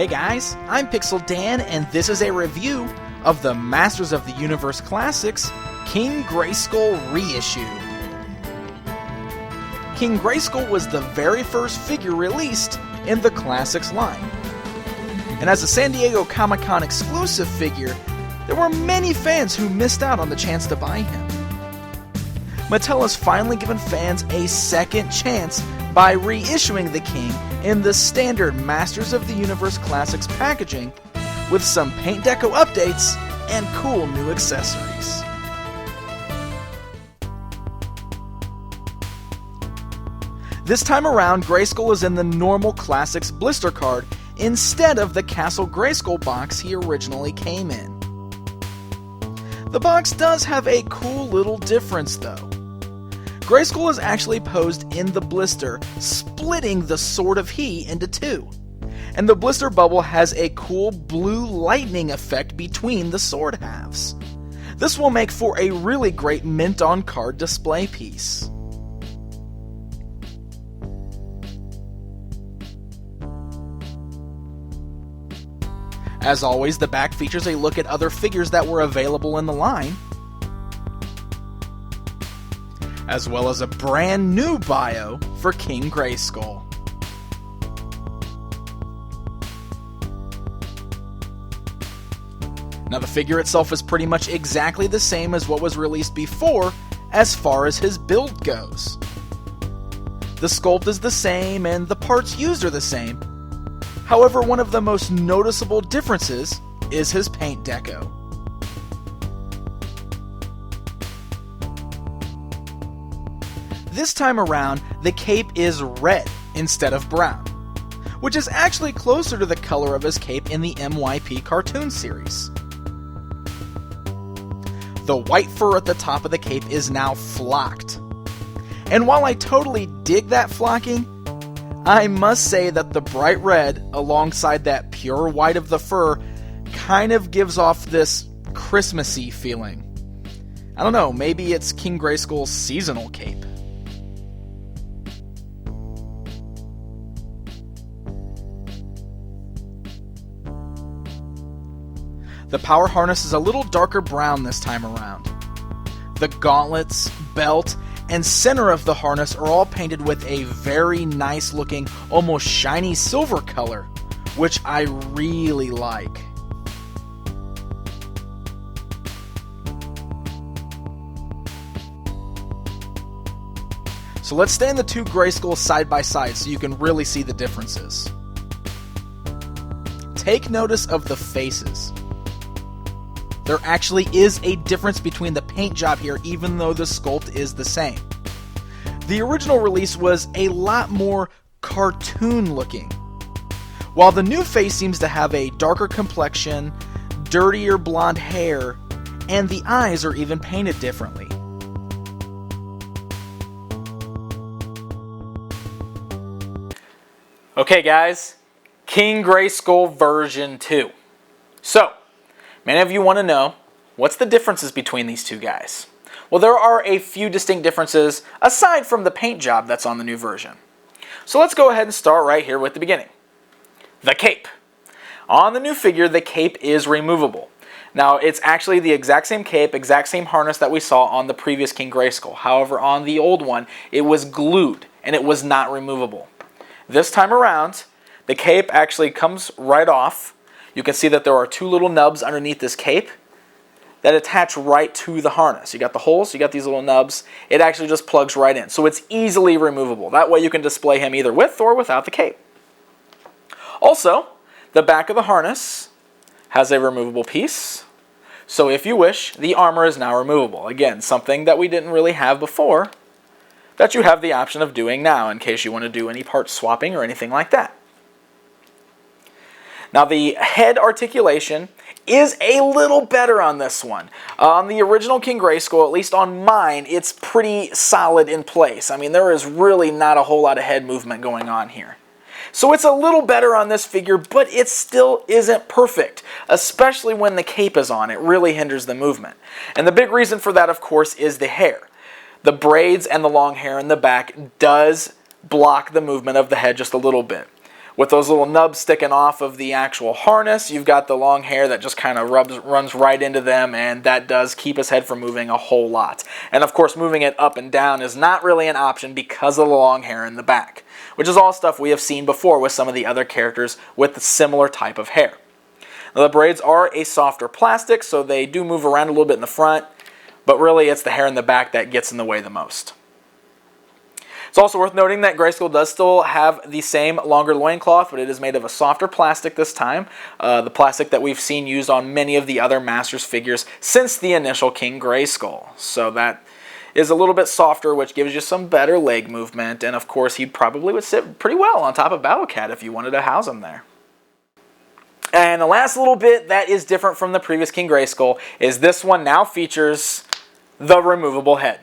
Hey guys, I'm Pixel Dan, and this is a review of the Masters of the Universe Classics King Grayskull reissue. King Grayskull was the very first figure released in the Classics line. And as a San Diego Comic-Con exclusive figure, there were many fans who missed out on the chance to buy him. Mattel has finally given fans a second chance by reissuing the King in the standard Masters of the Universe Classics packaging with some paint deco updates and cool new accessories. This time around, Grayskull is in the normal Classics blister card instead of the Castle Grayskull box he originally came in. The box does have a cool little difference though. Grayskull is actually posed in the blister, splitting the Sword of He into two. And the blister bubble has a cool blue lightning effect between the sword halves. This will make for a really great mint-on-card display piece. As always, the back features a look at other figures that were available in the line, as well as a brand new bio for King Grayskull. Now the figure itself is pretty much exactly the same as what was released before as far as his build goes. The sculpt is the same and the parts used are the same. However, one of the most noticeable differences is his paint deco. This time around, the cape is red instead of brown, which is actually closer to the color of his cape in the MYP cartoon series. The white fur at the top of the cape is now flocked. And while I totally dig that flocking, I must say that the bright red alongside that pure white of the fur kind of gives off this Christmassy feeling. I don't know, maybe it's King Grayskull's seasonal cape. The power harness is a little darker brown this time around. The gauntlets, belt, and center of the harness are all painted with a very nice looking, almost shiny silver color, which I really like. So let's stand the two Grayskulls side by side so you can really see the differences. Take notice of the faces. There actually is a difference between the paint job here, even though the sculpt is the same. The original release was a lot more cartoon looking, while the new face seems to have a darker complexion, dirtier blonde hair, and the eyes are even painted differently. Okay guys, King Grayskull version 2. So, many of you want to know, what's the differences between these two guys? Well, there are a few distinct differences aside from the paint job that's on the new version. So let's go ahead and start right here with the beginning. The cape. On the new figure, the cape is removable. Now, it's actually the exact same cape, exact same harness that we saw on the previous King Grayskull. However, on the old one, it was glued and it was not removable. This time around, the cape actually comes right off. You can see that there are two little nubs underneath this cape that attach right to the harness. You got the holes, you got these little nubs. It actually just plugs right in. So it's easily removable. That way you can display him either with or without the cape. Also, the back of the harness has a removable piece. So if you wish, the armor is now removable. Again, something that we didn't really have before that you have the option of doing now in case you want to do any part swapping or anything like that. Now the head articulation is a little better on this one. On the original King Grayskull, at least on mine, it's pretty solid in place. I mean, there is really not a whole lot of head movement going on here. So it's a little better on this figure, but it still isn't perfect, especially when the cape is on. It really hinders the movement. And the big reason for that, of course, is the hair. The braids and the long hair in the back does block the movement of the head just a little bit. with those little nubs sticking off of the actual harness. You've got the long hair that just kind of runs right into them, and that does keep his head from moving a whole lot. And of course, moving it up and down is not really an option because of the long hair in the back, which is all stuff we have seen before with some of the other characters with the similar type of hair. Now, the braids are a softer plastic, so they do move around a little bit in the front, but really it's the hair in the back that gets in the way the most. It's also worth noting that Grayskull does still have the same longer loincloth, but it is made of a softer plastic this time. The plastic that we've seen used on many of the other Masters figures since the initial King Grayskull. So that is a little bit softer, which gives you some better leg movement, and of course he probably would sit pretty well on top of Battle Cat if you wanted to house him there. And the last little bit that is different from the previous King Grayskull is this one now features the removable head.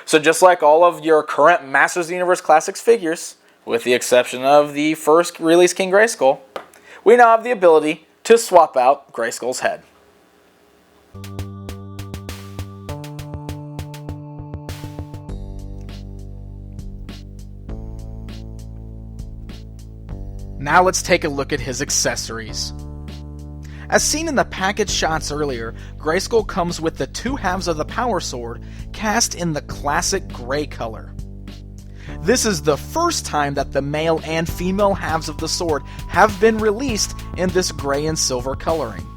So just like all of your current Masters of the Universe Classics figures, with the exception of the first release King Grayskull, we now have the ability to swap out Grayskull's head. Now let's take a look at his accessories. As seen in the package shots earlier, Grayskull comes with the two halves of the power sword cast in the classic gray color. This is the first time that the male and female halves of the sword have been released in this gray and silver coloring.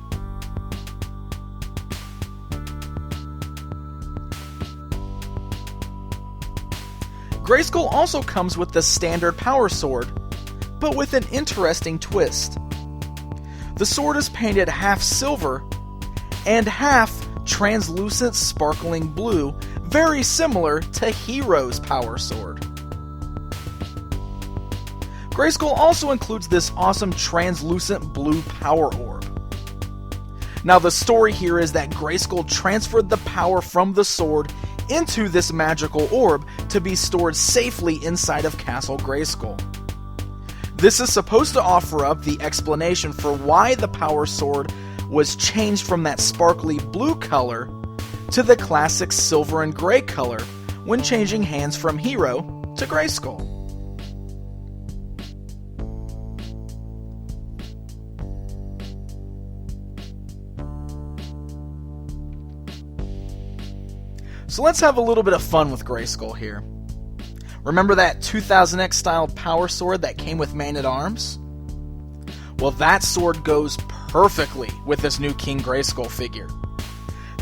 Grayskull also comes with the standard power sword, but with an interesting twist. The sword is painted half silver and half translucent sparkling blue, very similar to Hero's power sword. Grayskull also includes this awesome translucent blue power orb. Now the story here is that Grayskull transferred the power from the sword into this magical orb to be stored safely inside of Castle Grayskull. This is supposed to offer up the explanation for why the power sword was changed from that sparkly blue color to the classic silver and gray color when changing hands from Hero to Grayskull. So let's have a little bit of fun with Grayskull here. Remember that 2000X styled power sword that came with Man-at-Arms? Well, that sword goes perfectly with this new King Grayskull figure.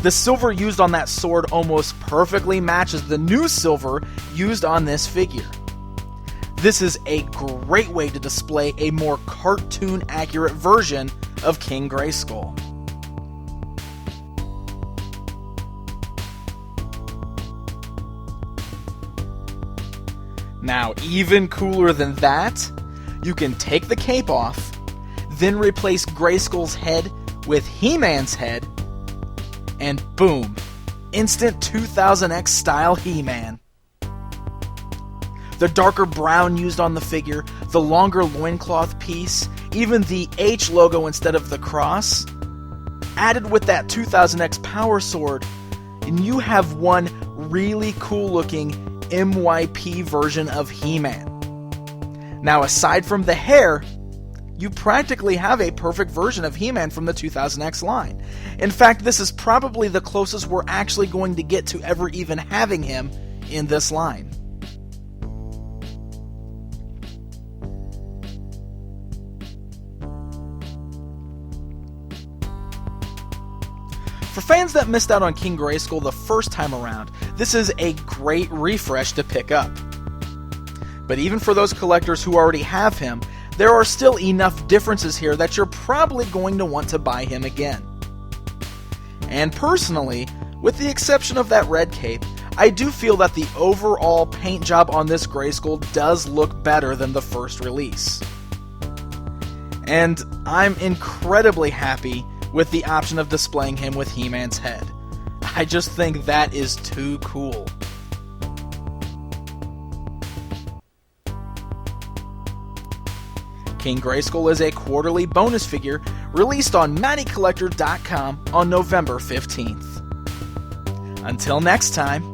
The silver used on that sword almost perfectly matches the new silver used on this figure. This is a great way to display a more cartoon-accurate version of King Grayskull. Now, even cooler than that, you can take the cape off, then replace Grayskull's head with He-Man's head, and boom, instant 2000X style He-Man. The darker brown used on the figure, the longer loincloth piece, even the H logo instead of the cross, added with that 2000X power sword, and you have one really cool looking MYP version of He-Man. Now, aside from the hair, you practically have a perfect version of He-Man from the 2000X line. In fact, this is probably the closest we're actually going to get to ever even having him in this line. For fans that missed out on King Grayskull the first time around, this is a great refresh to pick up. But even for those collectors who already have him, there are still enough differences here that you're probably going to want to buy him again. And personally, with the exception of that red cape, I do feel that the overall paint job on this Grayskull does look better than the first release. And I'm incredibly happy with the option of displaying him with He-Man's head. I just think that is too cool. King Grayskull is a quarterly bonus figure released on MattyCollector.com on November 15th. Until next time,